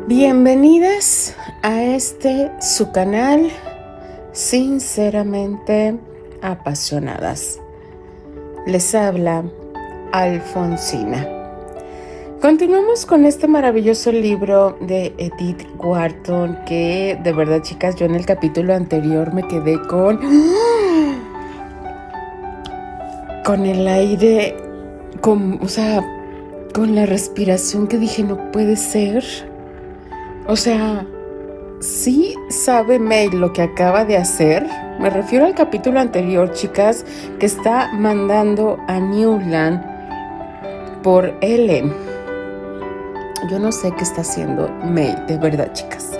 Bienvenidas a su canal Sinceramente Apasionadas. Les habla Alfonsina. Continuamos con este maravilloso libro de Edith Wharton que de verdad, chicas, yo en el capítulo anterior me quedé con el aire, con la respiración, que dije, no puede ser. O sea, ¿sí sabe May lo que acaba de hacer? Me refiero al capítulo anterior, chicas, que está mandando a Newland por Ellen. Yo no sé qué está haciendo May, de verdad, chicas.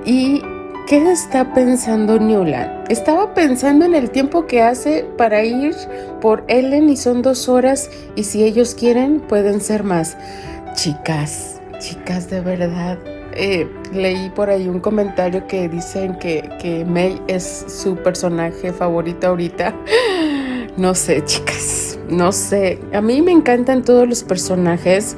¿Y qué está pensando Newland? Estaba pensando en el tiempo que hace para ir por Ellen y son 2 horas y si ellos quieren pueden ser más. Chicas, de verdad. Leí por ahí un comentario que dicen que May es su personaje favorito ahorita. No sé, chicas, no sé. A mí me encantan todos los personajes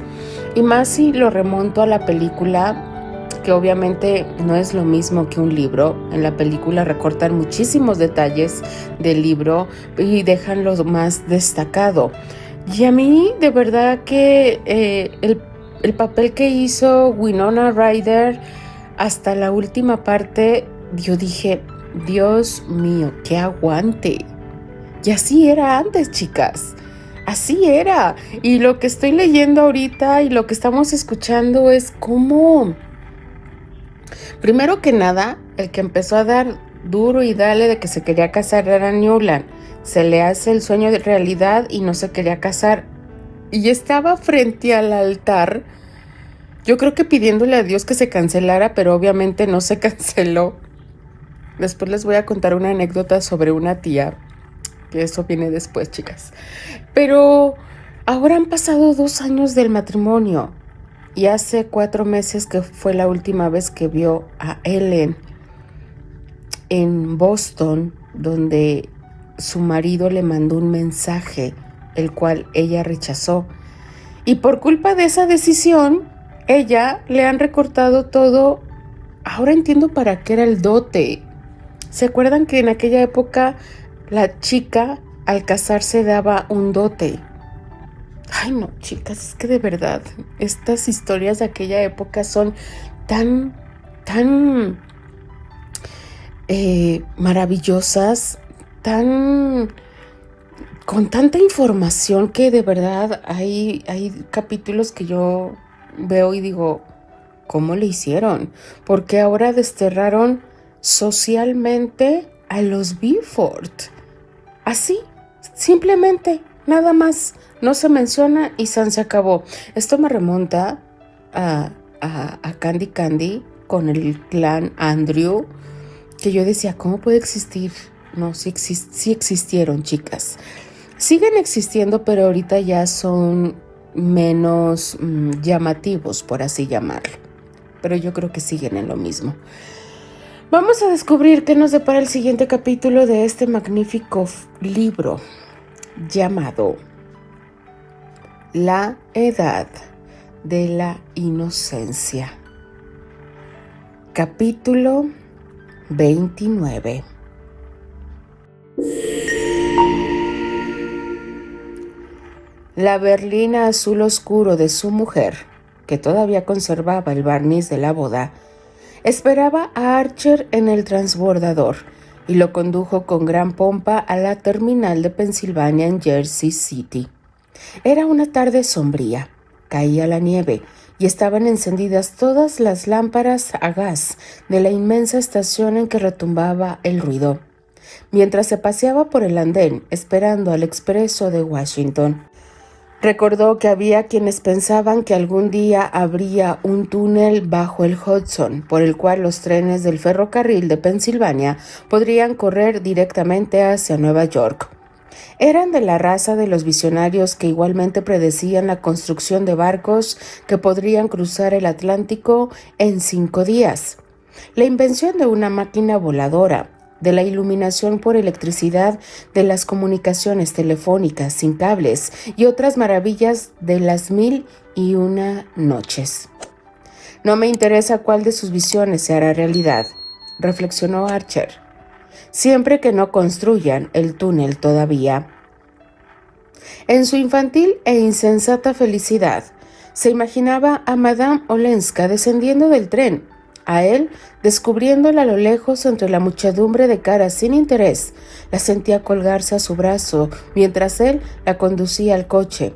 y más si lo remonto a la película, que obviamente no es lo mismo que un libro. En la película recortan muchísimos detalles del libro y dejan lo más destacado. Y a mí de verdad que el papel que hizo Winona Ryder hasta la última parte, yo dije, Dios mío, qué aguante. Y así era antes, chicas. Así era. Y lo que estoy leyendo ahorita y lo que estamos escuchando es cómo, primero que nada, el que empezó a dar duro y dale de que se quería casar era Newland. Se le hace el sueño de realidad y no se quería casar. Y estaba frente al altar, yo creo que pidiéndole a Dios que se cancelara, pero obviamente no se canceló. Después les voy a contar una anécdota sobre una tía, que eso viene después, chicas. Pero ahora han pasado 2 años del matrimonio y hace 4 meses que fue la última vez que vio a Ellen en Boston, donde su marido le mandó un mensaje, el cual ella rechazó. Y por culpa de esa decisión, ella le han recortado todo. Ahora entiendo para qué era el dote. ¿Se acuerdan que en aquella época la chica al casarse daba un dote? Ay no, chicas, es que de verdad estas historias de aquella época son tan maravillosas, con tanta información, que de verdad hay capítulos que yo veo y digo, ¿cómo le hicieron? Porque ahora desterraron socialmente a los Beaufort. Así, simplemente, nada más. No se menciona y se acabó. Esto me remonta a Candy con el clan Andrew, que yo decía, ¿cómo puede existir? No, sí existieron, chicas. Siguen existiendo, pero ahorita ya son menos llamativos, por así llamarlo. Pero yo creo que siguen en lo mismo. Vamos a descubrir qué nos depara el siguiente capítulo de este magnífico libro llamado La Edad de la Inocencia. Capítulo 29. La berlina azul oscuro de su mujer, que todavía conservaba el barniz de la boda, esperaba a Archer en el transbordador y lo condujo con gran pompa a la terminal de Pensilvania en Jersey City. Era una tarde sombría, caía la nieve y estaban encendidas todas las lámparas a gas de la inmensa estación en que retumbaba el ruido. Mientras se paseaba por el andén esperando al expreso de Washington, recordó que había quienes pensaban que algún día habría un túnel bajo el Hudson por el cual los trenes del ferrocarril de Pensilvania podrían correr directamente hacia Nueva York. Eran de la raza de los visionarios que igualmente predecían la construcción de barcos que podrían cruzar el Atlántico en 5 días, la invención de una máquina voladora, de la iluminación por electricidad, de las comunicaciones telefónicas sin cables y otras maravillas de las 1001 noches. No me interesa cuál de sus visiones se hará realidad, reflexionó Archer, siempre que no construyan el túnel todavía. En su infantil e insensata felicidad, se imaginaba a Madame Olenska descendiendo del tren, a él descubriéndola a lo lejos entre la muchedumbre de caras sin interés. La sentía colgarse a su brazo mientras él la conducía al coche.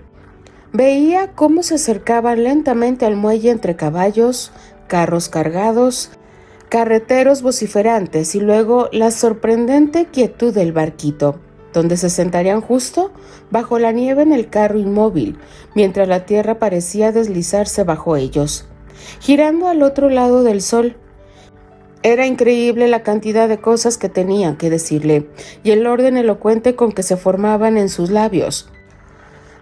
Veía cómo se acercaban lentamente al muelle entre caballos, carros cargados, carreteros vociferantes y luego la sorprendente quietud del barquito, donde se sentarían justo bajo la nieve en el carro inmóvil, mientras la tierra parecía deslizarse bajo ellos, girando al otro lado del sol. Era increíble la cantidad de cosas que tenían que decirle y el orden elocuente con que se formaban en sus labios.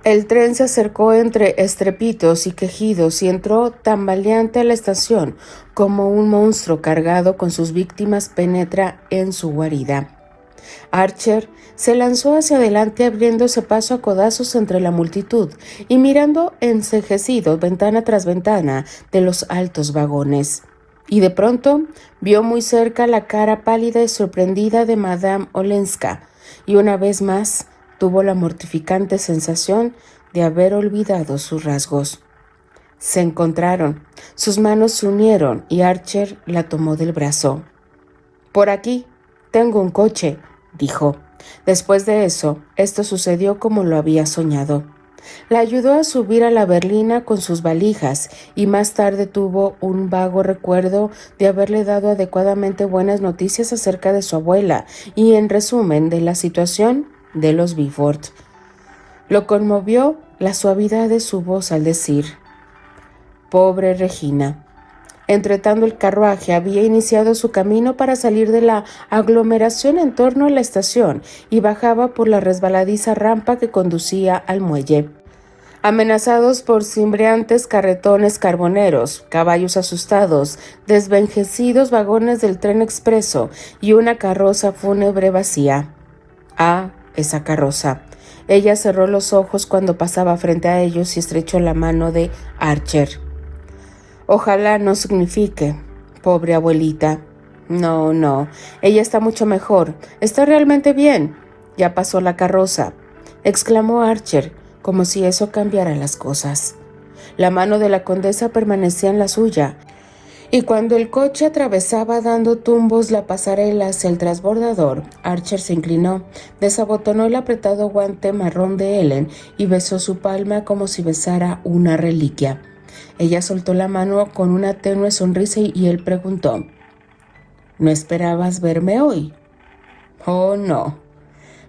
El tren se acercó entre estrepitos y quejidos y entró tambaleante a la estación como un monstruo cargado con sus víctimas penetra en su guarida. Archer se lanzó hacia adelante abriéndose paso a codazos entre la multitud y mirando enceguecido ventana tras ventana de los altos vagones. Y de pronto vio muy cerca la cara pálida y sorprendida de Madame Olenska y una vez más tuvo la mortificante sensación de haber olvidado sus rasgos. Se encontraron, sus manos se unieron y Archer la tomó del brazo. «Por aquí, tengo un coche», dijo. Después de eso, esto sucedió como lo había soñado. La ayudó a subir a la berlina con sus valijas y más tarde tuvo un vago recuerdo de haberle dado adecuadamente buenas noticias acerca de su abuela y, en resumen, de la situación de los Beaufort. Lo conmovió la suavidad de su voz al decir: «Pobre Regina». Entretanto, el carruaje había iniciado su camino para salir de la aglomeración en torno a la estación y bajaba por la resbaladiza rampa que conducía al muelle. Amenazados por cimbreantes carretones carboneros, caballos asustados, desvenjecidos vagones del tren expreso y una carroza fúnebre vacía. Esa carroza. Ella cerró los ojos cuando pasaba frente a ellos y estrechó la mano de Archer. Ojalá no signifique, pobre abuelita. No, ella está mucho mejor, está realmente bien. Ya pasó la carroza, exclamó Archer, como si eso cambiara las cosas. La mano de la condesa permanecía en la suya, y cuando el coche atravesaba dando tumbos la pasarela hacia el transbordador, Archer se inclinó, desabotonó el apretado guante marrón de Ellen y besó su palma como si besara una reliquia. Ella soltó la mano con una tenue sonrisa y él preguntó: «¿No esperabas verme hoy?» «Oh, no.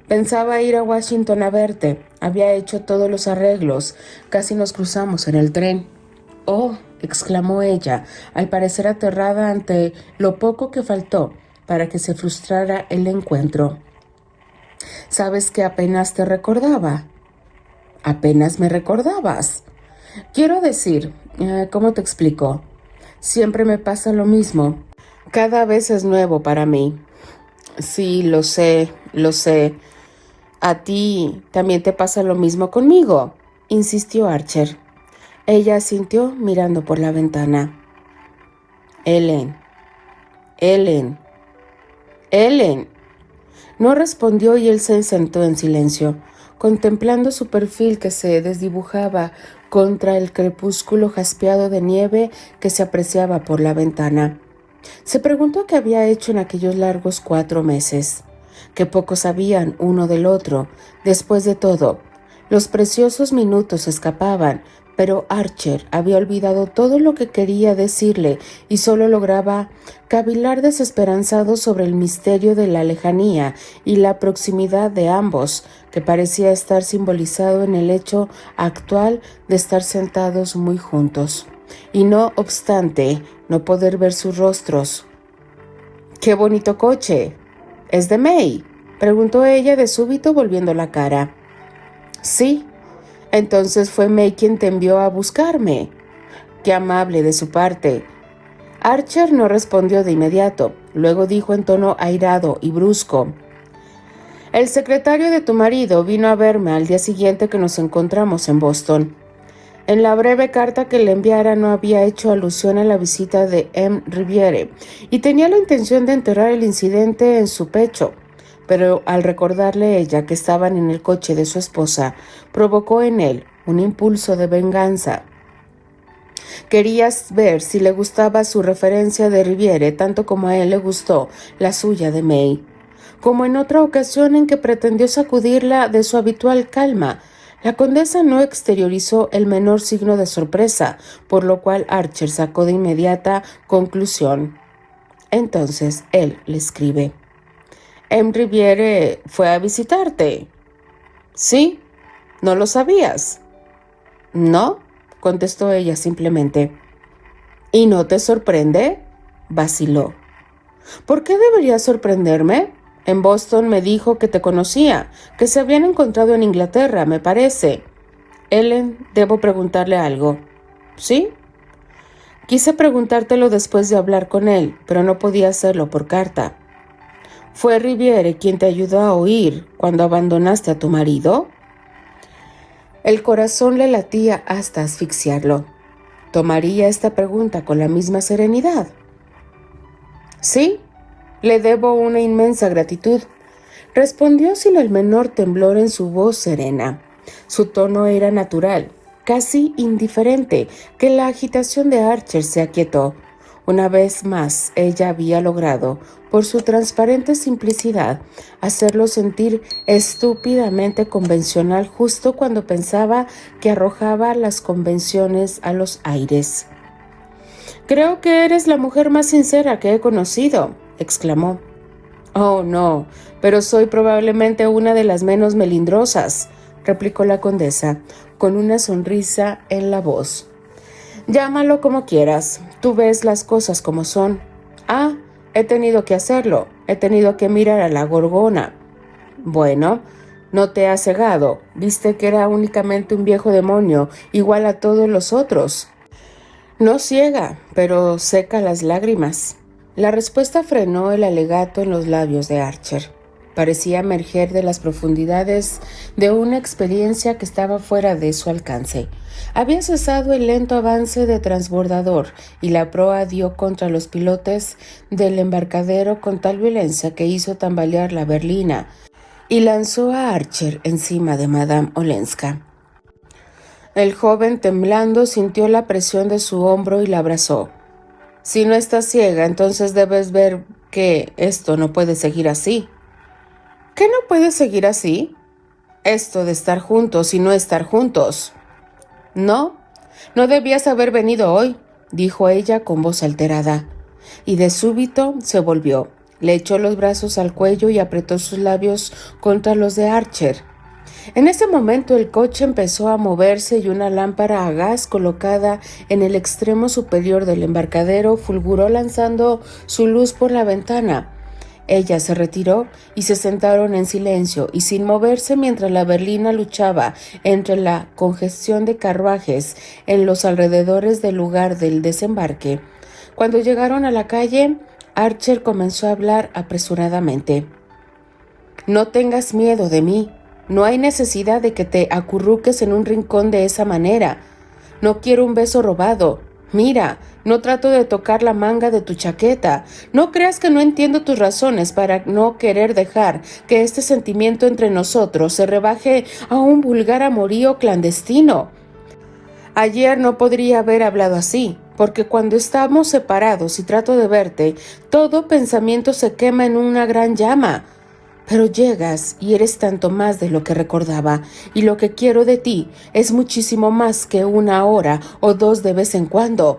Pensaba ir a Washington a verte. Había hecho todos los arreglos. Casi nos cruzamos en el tren». «Oh», exclamó ella, al parecer aterrada ante lo poco que faltó para que se frustrara el encuentro. «¿Sabes que apenas te recordaba?» «¿Apenas me recordabas?» «Quiero decir, ¿cómo te explico? Siempre me pasa lo mismo. Cada vez es nuevo para mí». «Sí, lo sé. ¿A ti también te pasa lo mismo conmigo?», insistió Archer. Ella asintió mirando por la ventana. Ellen. No respondió y él se sentó en silencio, contemplando su perfil que se desdibujaba contra el crepúsculo jaspeado de nieve que se apreciaba por la ventana. Se preguntó qué había hecho en aquellos largos 4 meses, que poco sabían uno del otro. Después de todo, los preciosos minutos escapaban, pero Archer había olvidado todo lo que quería decirle y solo lograba cavilar desesperanzado sobre el misterio de la lejanía y la proximidad de ambos, que parecía estar simbolizado en el hecho actual de estar sentados muy juntos, y no obstante no poder ver sus rostros. «¡Qué bonito coche! ¿Es de May?», preguntó ella de súbito volviendo la cara. «Sí». «Entonces fue May quien te envió a buscarme». «Qué amable de su parte». Archer no respondió de inmediato. Luego dijo en tono airado y brusco: «El secretario de tu marido vino a verme al día siguiente que nos encontramos en Boston. En la breve carta que le enviara no había hecho alusión a la visita de M. Riviere y tenía la intención de enterrar el incidente en su pecho, pero al recordarle ella que estaban en el coche de su esposa, provocó en él un impulso de venganza. Quería ver si le gustaba su referencia de Riviere tanto como a él le gustó la suya de May. Como en otra ocasión en que pretendió sacudirla de su habitual calma, la condesa no exteriorizó el menor signo de sorpresa, por lo cual Archer sacó de inmediata conclusión. Entonces él le escribe: M. Riviere fue a visitarte. ¿Sí? ¿No lo sabías? No, contestó ella simplemente. ¿Y no te sorprende? Vaciló. ¿Por qué debería sorprenderme? En Boston me dijo que te conocía, que se habían encontrado en Inglaterra, me parece. Ellen, debo preguntarle algo. ¿Sí? Quise preguntártelo después de hablar con él, pero no podía hacerlo por carta. ¿Fue Riviere quien te ayudó a huir cuando abandonaste a tu marido? El corazón le latía hasta asfixiarlo. ¿Tomaría esta pregunta con la misma serenidad? Sí, le debo una inmensa gratitud, respondió sin el menor temblor en su voz serena. Su tono era natural, casi indiferente, que la agitación de Archer se aquietó. Una vez más, ella había logrado, por su transparente simplicidad, hacerlo sentir estúpidamente convencional justo cuando pensaba que arrojaba las convenciones a los aires. «Creo que eres la mujer más sincera que he conocido», exclamó. «Oh, no, pero soy probablemente una de las menos melindrosas», replicó la condesa, con una sonrisa en la voz. «Llámalo como quieras, tú ves las cosas como son. Ah, he tenido que hacerlo, he tenido que mirar a la gorgona. Bueno, no te has cegado, viste que era únicamente un viejo demonio, igual a todos los otros». «No ciega, pero seca las lágrimas». La respuesta frenó el alegato en los labios de Archer. Parecía emerger de las profundidades de una experiencia que estaba fuera de su alcance. Había cesado el lento avance de transbordador y la proa dio contra los pilotes del embarcadero con tal violencia que hizo tambalear la berlina y lanzó a Archer encima de Madame Olenska. El joven, temblando, sintió la presión de su hombro y la abrazó. «Si no estás ciega, entonces debes ver que esto no puede seguir así». «¿Qué no puede seguir así?» «Esto de estar juntos y no estar juntos». «No, no debías haber venido hoy», dijo ella con voz alterada. Y de súbito se volvió, le echó los brazos al cuello y apretó sus labios contra los de Archer. En ese momento el coche empezó a moverse y una lámpara a gas colocada en el extremo superior del embarcadero fulguró lanzando su luz por la ventana. Ella se retiró y se sentaron en silencio y sin moverse mientras la berlina luchaba entre la congestión de carruajes en los alrededores del lugar del desembarque. Cuando llegaron a la calle, Archer comenzó a hablar apresuradamente. «No tengas miedo de mí. No hay necesidad de que te acurruques en un rincón de esa manera. No quiero un beso robado. Mira, no trato de tocar la manga de tu chaqueta. No creas que no entiendo tus razones para no querer dejar que este sentimiento entre nosotros se rebaje a un vulgar amorío clandestino. Ayer no podría haber hablado así, porque cuando estamos separados y trato de verte, todo pensamiento se quema en una gran llama. Pero llegas y eres tanto más de lo que recordaba, y lo que quiero de ti es muchísimo más que una hora o dos de vez en cuando,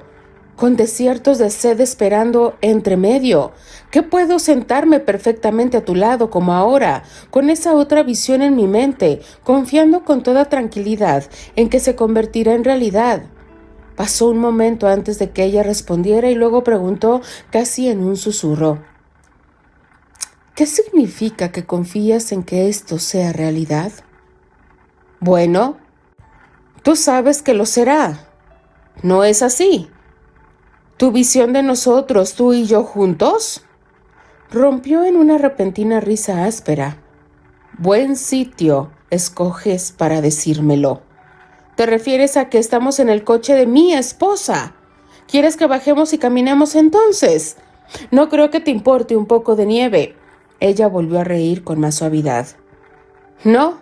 con desiertos de sed esperando entre medio. ¿Qué puedo sentarme perfectamente a tu lado como ahora, con esa otra visión en mi mente, confiando con toda tranquilidad en que se convertirá en realidad? Pasó un momento antes de que ella respondiera y luego preguntó casi en un susurro. ¿Qué significa que confías en que esto sea realidad? Bueno, tú sabes que lo será. ¿No es así? ¿Tu visión de nosotros, tú y yo juntos? Rompió en una repentina risa áspera. Buen sitio escoges para decírmelo. Te refieres a que estamos en el coche de mi esposa. ¿Quieres que bajemos y caminemos entonces? No creo que te importe un poco de nieve. Ella volvió a reír con más suavidad. No,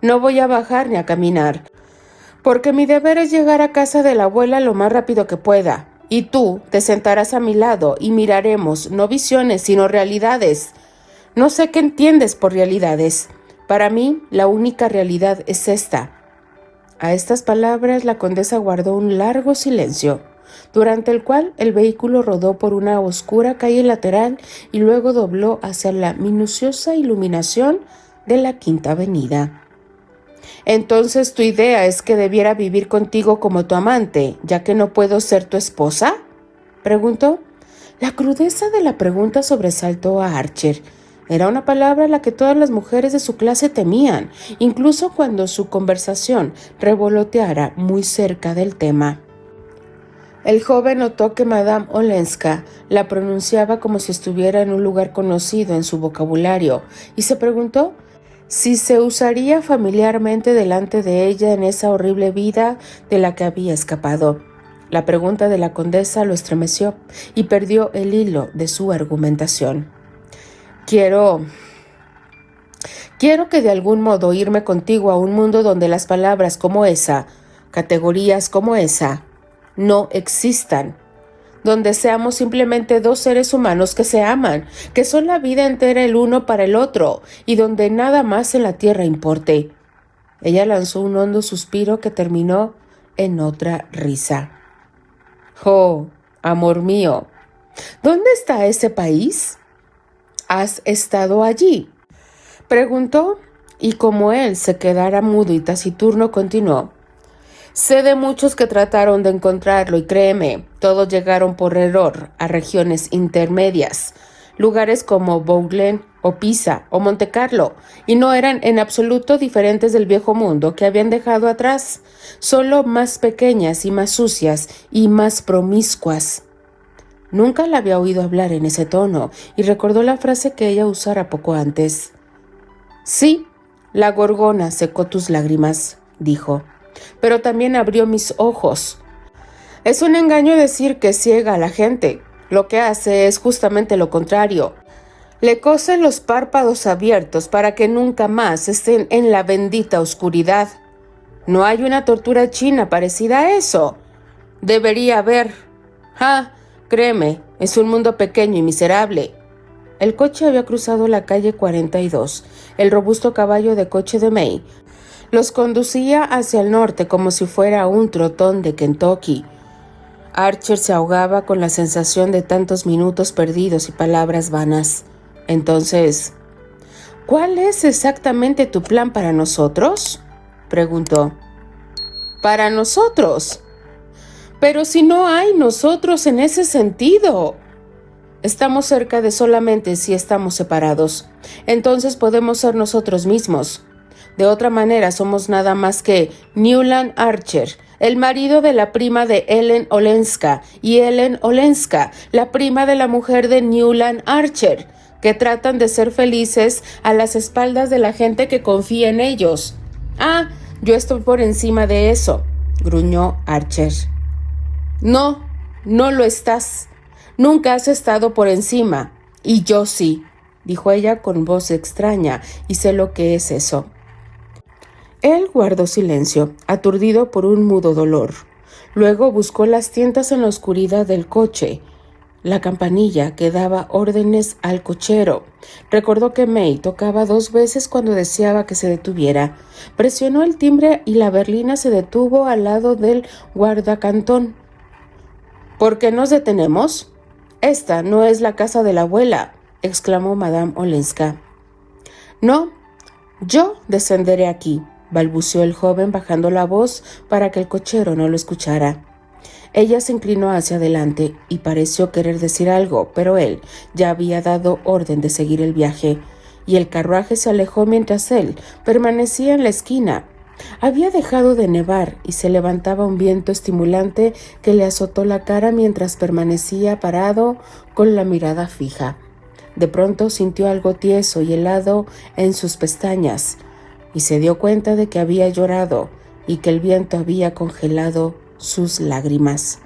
no voy a bajar ni a caminar, porque mi deber es llegar a casa de la abuela lo más rápido que pueda. Y tú te sentarás a mi lado y miraremos no visiones, sino realidades. No sé qué entiendes por realidades. Para mí, la única realidad es esta. A estas palabras, la condesa guardó un largo silencio, durante el cual el vehículo rodó por una oscura calle lateral y luego dobló hacia la minuciosa iluminación de la Quinta Avenida. ¿Entonces tu idea es que debiera vivir contigo como tu amante, ya que no puedo ser tu esposa?, preguntó. La crudeza de la pregunta sobresaltó a Archer. Era una palabra a la que todas las mujeres de su clase temían, incluso cuando su conversación revoloteara muy cerca del tema. El joven notó que Madame Olenska la pronunciaba como si estuviera en un lugar conocido en su vocabulario y se preguntó si se usaría familiarmente delante de ella en esa horrible vida de la que había escapado. La pregunta de la condesa lo estremeció y perdió el hilo de su argumentación. Quiero que de algún modo irme contigo a un mundo donde las palabras como esa, categorías como esa, no existan, donde seamos simplemente dos seres humanos que se aman, que son la vida entera el uno para el otro, y donde nada más en la tierra importe. Ella lanzó un hondo suspiro que terminó en otra risa. Oh, amor mío, ¿dónde está ese país? ¿Has estado allí?, preguntó, y como él se quedara mudo y taciturno, continuó. Sé de muchos que trataron de encontrarlo y créeme, todos llegaron por error a regiones intermedias, lugares como Boulogne o Pisa o Montecarlo, y no eran en absoluto diferentes del viejo mundo que habían dejado atrás, solo más pequeñas y más sucias y más promiscuas. Nunca la había oído hablar en ese tono y recordó la frase que ella usara poco antes. Sí, la gorgona secó tus lágrimas, dijo, pero también abrió mis ojos. Es un engaño decir que ciega a la gente. Lo que hace es justamente lo contrario. Le cose los párpados abiertos para que nunca más estén en la bendita oscuridad. No hay una tortura china parecida a eso. Debería haber. Créeme, es un mundo pequeño y miserable. El coche había cruzado la calle 42. El robusto caballo de coche de May los conducía hacia el norte como si fuera un trotón de Kentucky. Archer se ahogaba con la sensación de tantos minutos perdidos y palabras vanas. Entonces, ¿cuál es exactamente tu plan para nosotros?, preguntó. ¿Para nosotros? Pero si no hay nosotros en ese sentido. Estamos cerca de solamente si estamos separados. Entonces podemos ser nosotros mismos. De otra manera somos nada más que Newland Archer, el marido de la prima de Ellen Olenska, y Ellen Olenska, la prima de la mujer de Newland Archer, que tratan de ser felices a las espaldas de la gente que confía en ellos. Yo estoy por encima de eso, gruñó Archer. No, no lo estás. Nunca has estado por encima. Y yo sí, dijo ella con voz extraña, y sé lo que es eso. Él guardó silencio, aturdido por un mudo dolor. Luego buscó las tientas en la oscuridad del coche, la campanilla que daba órdenes al cochero. Recordó que May tocaba 2 veces cuando deseaba que se detuviera. Presionó el timbre y la berlina se detuvo al lado del guardacantón. ¿Por qué nos detenemos? Esta no es la casa de la abuela, exclamó Madame Olenska. No, yo descenderé aquí, balbuceó el joven bajando la voz para que el cochero no lo escuchara. Ella se inclinó hacia adelante y pareció querer decir algo, pero él ya había dado orden de seguir el viaje, y el carruaje se alejó mientras él permanecía en la esquina. Había dejado de nevar y se levantaba un viento estimulante que le azotó la cara mientras permanecía parado con la mirada fija. De pronto sintió algo tieso y helado en sus pestañas y se dio cuenta de que había llorado y que el viento había congelado sus lágrimas.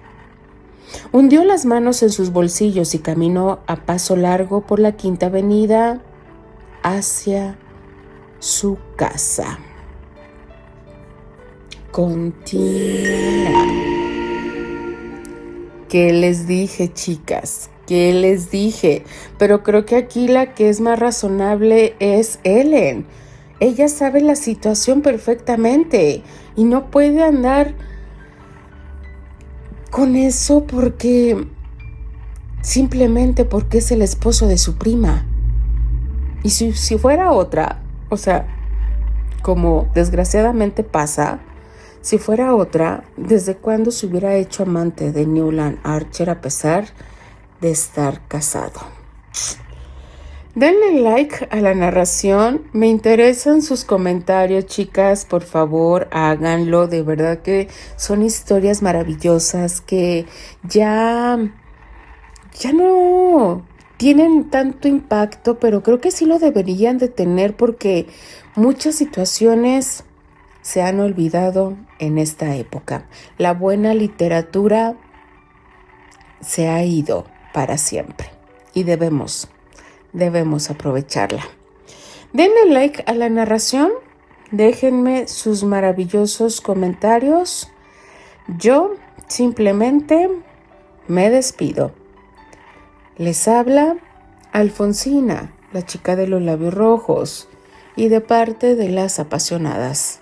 Hundió las manos en sus bolsillos y caminó a paso largo por la Quinta Avenida hacia su casa. Continuará. ¿Qué les dije, chicas? ¿Qué les dije? Pero creo que aquí la que es más razonable es Ellen. Ella sabe la situación perfectamente y no puede andar con eso simplemente porque es el esposo de su prima. Y si fuera otra, o sea, como desgraciadamente pasa, si fuera otra, ¿desde cuándo se hubiera hecho amante de Newland Archer a pesar de estar casado? Denle like a la narración, me interesan sus comentarios, chicas, por favor háganlo, de verdad que son historias maravillosas que ya no tienen tanto impacto, pero creo que sí lo deberían de tener porque muchas situaciones se han olvidado en esta época. La buena literatura se ha ido para siempre y debemos aprovecharla. Denle like a la narración, déjenme sus maravillosos comentarios. Yo simplemente me despido. Les habla Alfonsina, la chica de los labios rojos, y de parte de las apasionadas.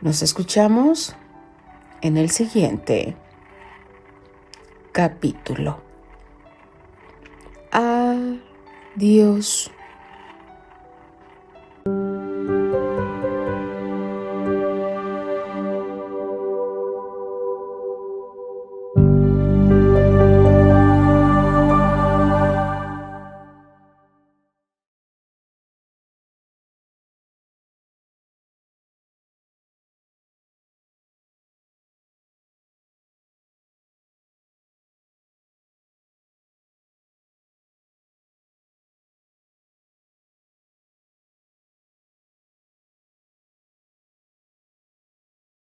Nos escuchamos en el siguiente capítulo. Adiós.